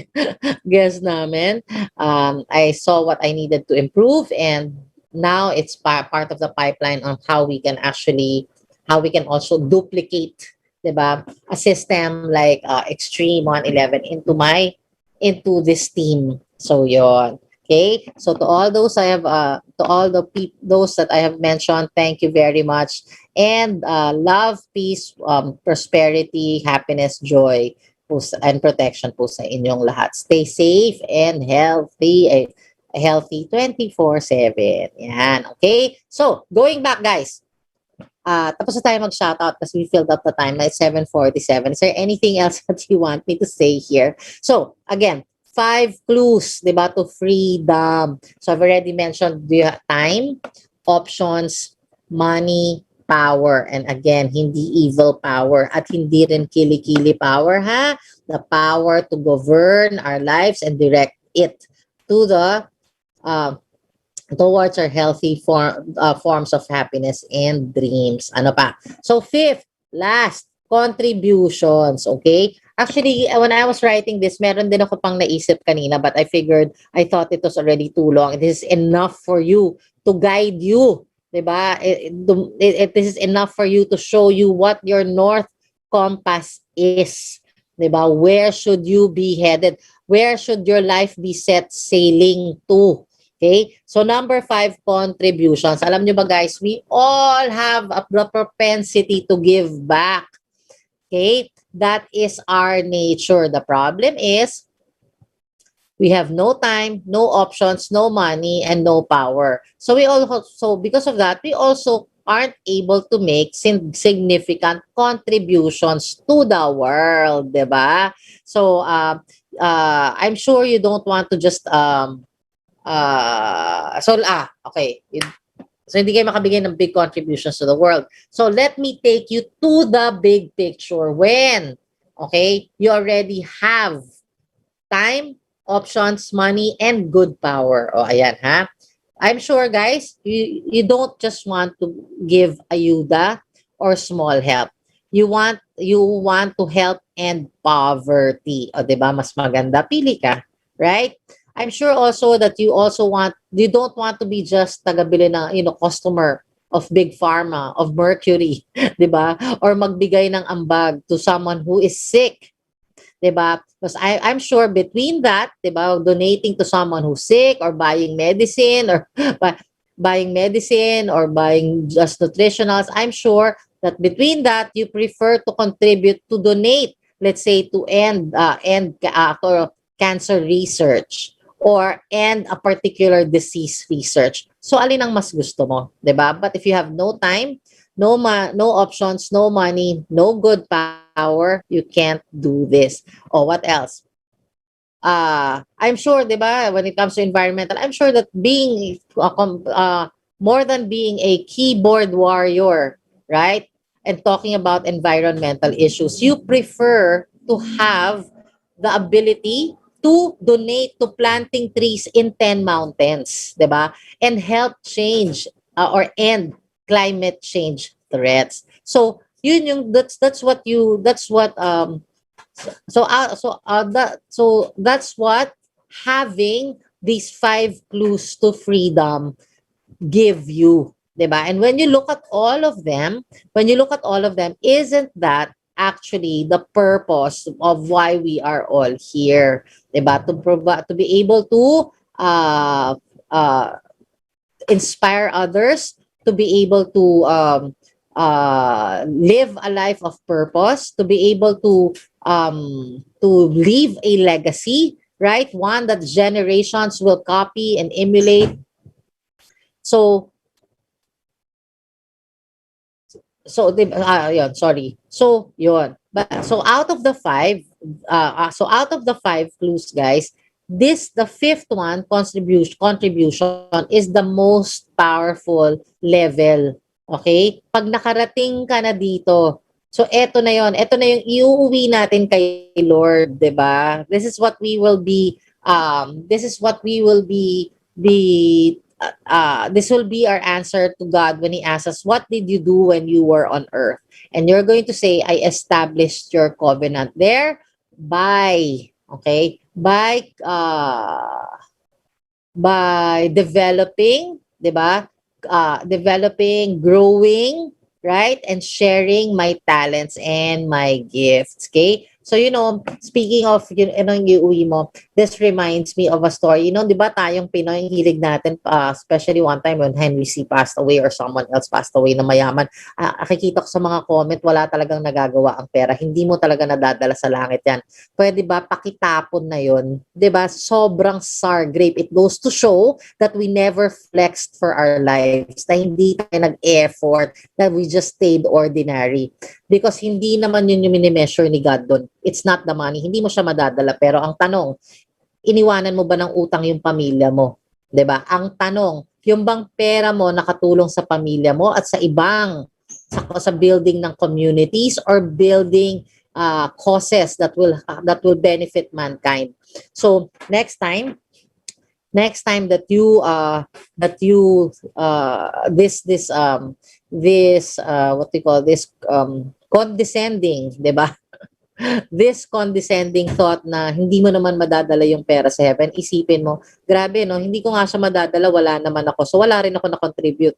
Speaker 2: guest namin. I saw what I needed to improve and now it's part of the pipeline on how we can also duplicate, diba, a system like Extreme 111 into this team. So yon. Okay, so to all those those that I have mentioned, thank you very much. And love, peace, prosperity, happiness, joy, and protection po sa inyong lahat. Stay safe and healthy 24/7. Yan, okay? So, going back, guys. Tapos na tayo mag-shoutout kasi we filled up the time. It's 7:47. Is there anything else that you want me to say here? So, again, 5 clues, diba, to freedom. So I've already mentioned time, options, money, power. And again, hindi evil power at hindi rin kili-kili power, ha? The power to govern our lives and direct it to towards our healthy forms of happiness and dreams. Ano pa? So 5th, last, contributions, okay? Actually, when I was writing this, meron din ako pang naisip kanina, but I thought it was already too long. It is enough for you to guide you, diba? This is enough for you to show you what your North Compass is, diba? Where should you be headed? Where should your life be set sailing to? Okay? So number 5, contributions. Alam nyo ba, guys, we all have a propensity to give back. Okay? That is our nature. The problem is we have no time, no options, no money, and no power. So because of that, we also aren't able to make significant contributions to the world, diba? So I'm sure you don't want to just okay. So hindi kayo makabigay ng big contributions to the world. So let me take you to the big picture. When, okay, you already have time, options, money, and good power. O, ayan ha. I'm sure, guys, you don't just want to give ayuda or small help. You want to help end poverty. O, 'di ba? Mas maganda pili ka, right? I'm sure also that you don't want to be just tagabili na, customer of Big Pharma, of Mercury, 'di ba? Or magbigay ng ambag to someone who is sick, 'di ba? Because I'm sure between that, 'di ba, donating to someone who's sick or buying medicine or buying medicine or buying just nutritionals, I'm sure that between that you prefer to contribute to donate, let's say to end cancer research or end a particular disease research. So alin ang mas gusto mo, 'di ba? But if you have no time, no options, no money, no good power, you can't do this. Oh, what else? I'm sure, 'di ba, when it comes to environmental, I'm sure that being more than being a keyboard warrior, right? And talking about environmental issues, you prefer to have the ability to donate to planting trees in 10 mountains, 'di ba? And help change or end climate change threats. So, yun yung that's what that's what having these 5 clues to freedom give you, 'di ba? And when you look at all of them, isn't that actually the purpose of why we are all here, 'di ba? To be able to uh, uh, inspire others, to be able to live a life of purpose, to be able to leave a legacy, right? One that generations will copy and emulate. So yun, sorry. So yun. But so out of the five clues, guys, the fifth one, contribution is the most powerful level. Okay? Pag nakarating ka na dito, so eto na yon, eto na yung iuuwi natin kay Lord, 'di ba? This will be our answer to God when He asks us, "What did you do when you were on earth?" And you're going to say, "I established your covenant there by, okay, by developing, 'di ba? Developing, growing, right? And sharing my talents and my gifts." Okay? So, speaking of, yung iuwi mo, this reminds me of a story. Di ba tayong Pinoy, hilig natin, especially one time when Henry C. passed away or someone else passed away na mayaman, nakikita ko sa mga comment, wala talagang nagagawa ang pera. Hindi mo talaga nadadala sa langit yan. Pwede ba pakitapon na yon? Di ba? Sobrang sour grape. It goes to show that we never flexed for our lives, na hindi tayo nag-effort, that we just stayed ordinary. Because hindi naman yun yung mini-measure ni God doon. It's not the money. Hindi mo siya madadala. Pero ang tanong, iniwanan mo ba ng utang yung pamilya mo? 'Di ba? Ang tanong, yung bang pera mo nakatulong sa pamilya mo at sa ibang, sa building ng communities or building causes that will benefit mankind. So, next time that you what we call this condescending, 'di ba? This condescending thought na hindi mo naman madadala yung pera sa heaven, isipin mo, grabe no, hindi ko nga siya madadala, wala naman ako. So wala rin ako na-contribute.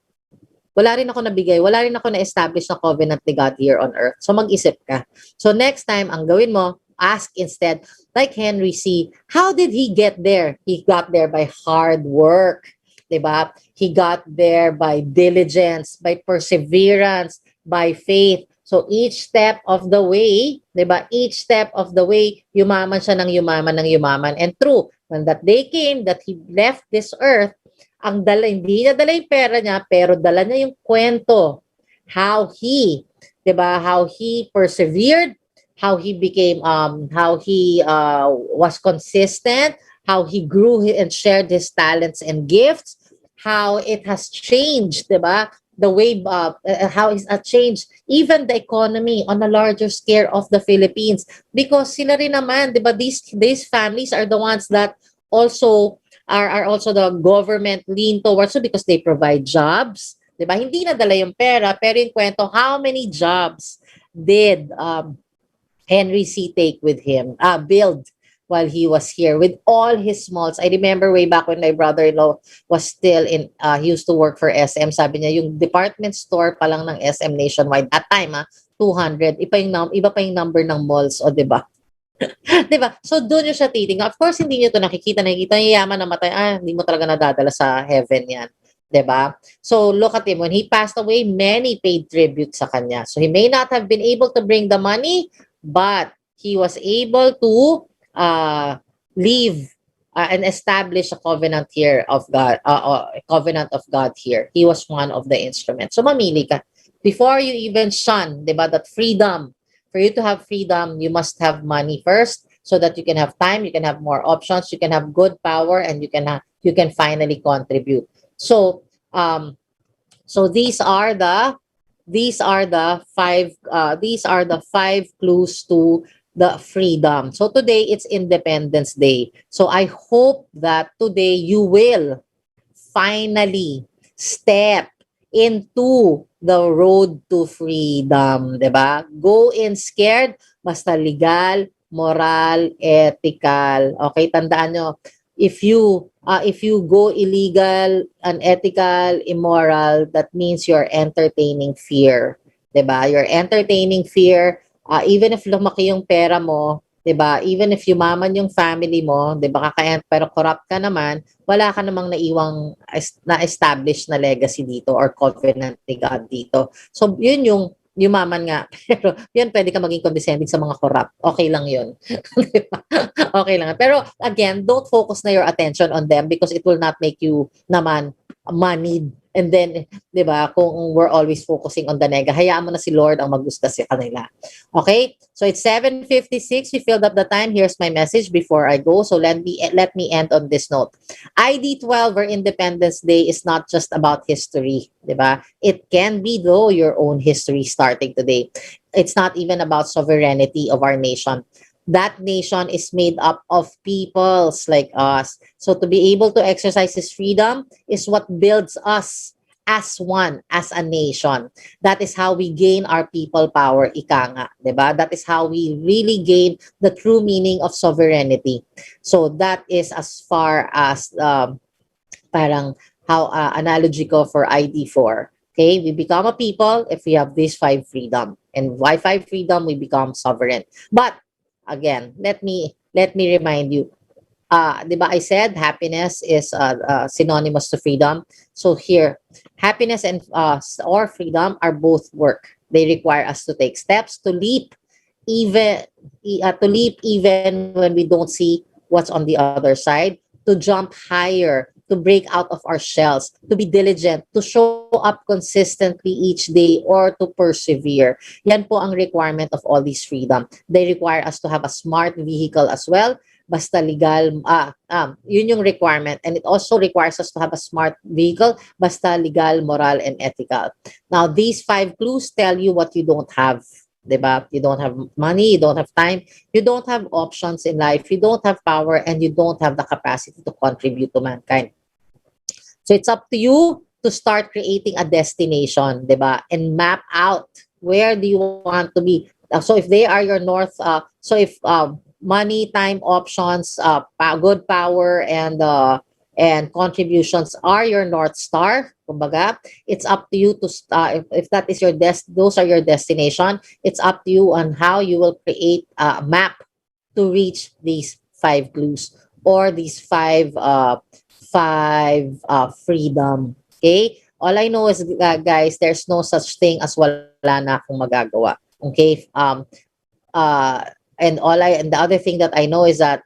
Speaker 2: Wala rin ako nabigay, wala rin ako na-establish na covenant ni God here on earth. So mag-isip ka. So next time, ang gawin mo, ask instead, like Henry C., how did he get there? He got there by hard work. Diba? He got there by diligence, by perseverance, by faith. So each step of the way, 'di ba? Each step of the way, yumaman siya ng yumaman. And true, when that day came that he left this earth, hindi niya dala yung pera niya, pero dala niya yung kwento. How he persevered, how he became was consistent, how he grew and shared his talents and gifts, how it has changed, di ba? The way, how it's changed even the economy on a larger scale of the Philippines. Because sila rin naman, di ba, these families are the ones that also are also the government lean towards, so because they provide jobs, di ba? Hindi nadala yung pera, pero yung kwento, how many jobs did Henry C. take with him, build while he was here with all his malls. I remember way back when my brother-in-law was still in, he used to work for SM. Sabi niya, yung department store pa lang ng SM nationwide, that time, 200. Iba pa yung number ng malls, o diba? Diba? So, doon yung siya titingnan. Of course, hindi niyo to nakikita yung yaman na matay, hindi mo talaga nadadala sa heaven yan. Diba? So, look at him. When he passed away, many paid tribute sa kanya. So, he may not have been able to bring the money, but he was able to leave and establish a covenant here of God, a covenant of God here. He was one of the instruments. So, mamili ka. Before you even shun, diba, that freedom, for you to have freedom, you must have money first so that you can have time, you can have more options, you can have good power, and you can finally contribute. So, so these are the five clues to the freedom. So today it's Independence Day. So I hope that today you will finally step into the road to freedom, 'di ba? Go in scared, basta legal, moral, ethical. Okay, tandaan nyo, if you go illegal, unethical, immoral, that means you're entertaining fear, 'di ba? You're entertaining fear, even if lumaki yung pera mo, 'di ba? Even if yumaman yung family mo, 'di ba? Pero corrupt ka naman, wala ka namang naiwang na-establish na legacy dito or covenant ni God dito. So, yun yung yumaman nga. Pero yun, pwede ka maging condescending sa mga corrupt. Okay lang yun. Okay lang. Pero again, don't focus na your attention on them because it will not make you naman moneyed. And then, di ba, kung we're always focusing on the nega, hayaan mo na si Lord ang magusta sa kanila. Okay? So it's 7:56. We filled up the time. Here's my message before I go. So let me end on this note. ID 12 or Independence Day is not just about history, di ba? It can be though your own history starting today. It's not even about sovereignty of our nation. That nation is made up of peoples like us. So to be able to exercise this freedom is what builds us as one, as a nation. That is how we gain our people power, ika nga, diba? That is how we really gain the true meaning of sovereignty. So that is as far as parang how analogy ko for ID4. Okay, we become a people if we have these 5 freedom. And why 5 freedom? We become sovereign. But again, let me remind you, di ba I said happiness is synonymous to freedom. So here, happiness and or freedom are both work. They require us to take steps to leap even when we don't see what's on the other side, to jump higher, to break out of our shells, to be diligent, to show up consistently each day, or to persevere. Yan po ang requirement of all these freedom. They require us to have a smart vehicle as well. Basta legal, yun yung requirement. And it also requires us to have a smart vehicle, basta legal, moral, and ethical. Now, these 5 clues tell you what you don't have. Diba? You don't have money, you don't have time, you don't have options in life, you don't have power, and you don't have the capacity to contribute to mankind. So it's up to you to start creating a destination, diba? And map out where do you want to be. So if they are your north, so if money, time, options, good power, and contributions are your North Star, kumbaga, it's up to you to if that is your those are your destination, it's up to you on how you will create a map to reach these 5 clues or these 5 freedom. Okay? All I know is, guys, there's no such thing as wala na akong magagawa. Okay? And the other thing that I know is that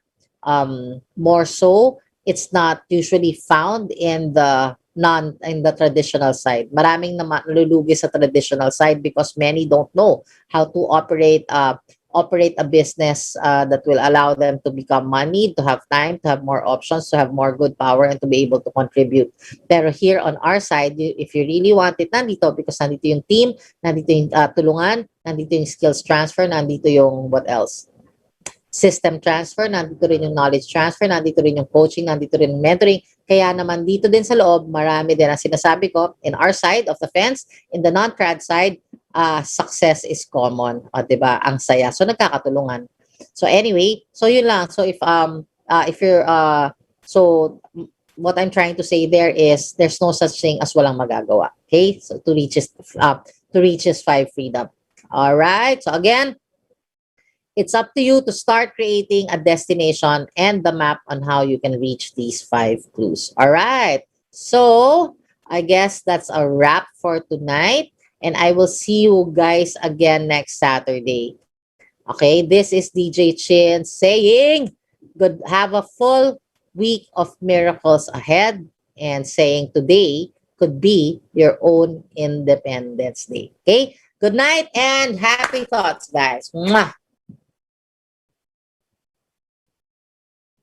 Speaker 2: more so, it's not usually found in the traditional side. Maraming nalulugi sa traditional side because many don't know how to operate operate a business that will allow them to become money, to have time, to have more options, to have more good power, and to be able to contribute. Pero here on our side, if you really want it, nandito because nandito yung team, nandito yung tulungan, nandito yung skills transfer, nandito yung what else? System transfer, nandito rin yung knowledge transfer, nandito rin yung coaching, nandito rin yung mentoring. Kaya naman dito din sa loob, marami din ang sinasabi ko, in our side of the fence, in the non-trad side, success is common. O, diba? Ang saya. So, nagkakatulungan. So, anyway, so yun lang. So, if you're, so, what I'm trying to say there is, there's no such thing as walang magagawa. Okay? So, to reach his 5 freedom. All right. So, again, it's up to you to start creating a destination and the map on how you can reach these 5 clues. All right. So I guess that's a wrap for tonight. And I will see you guys again next Saturday. Okay. This is DJ Chin saying good. Have a full week of miracles ahead and saying today could be your own Independence Day. Okay. Good night and happy thoughts, guys. Mwah.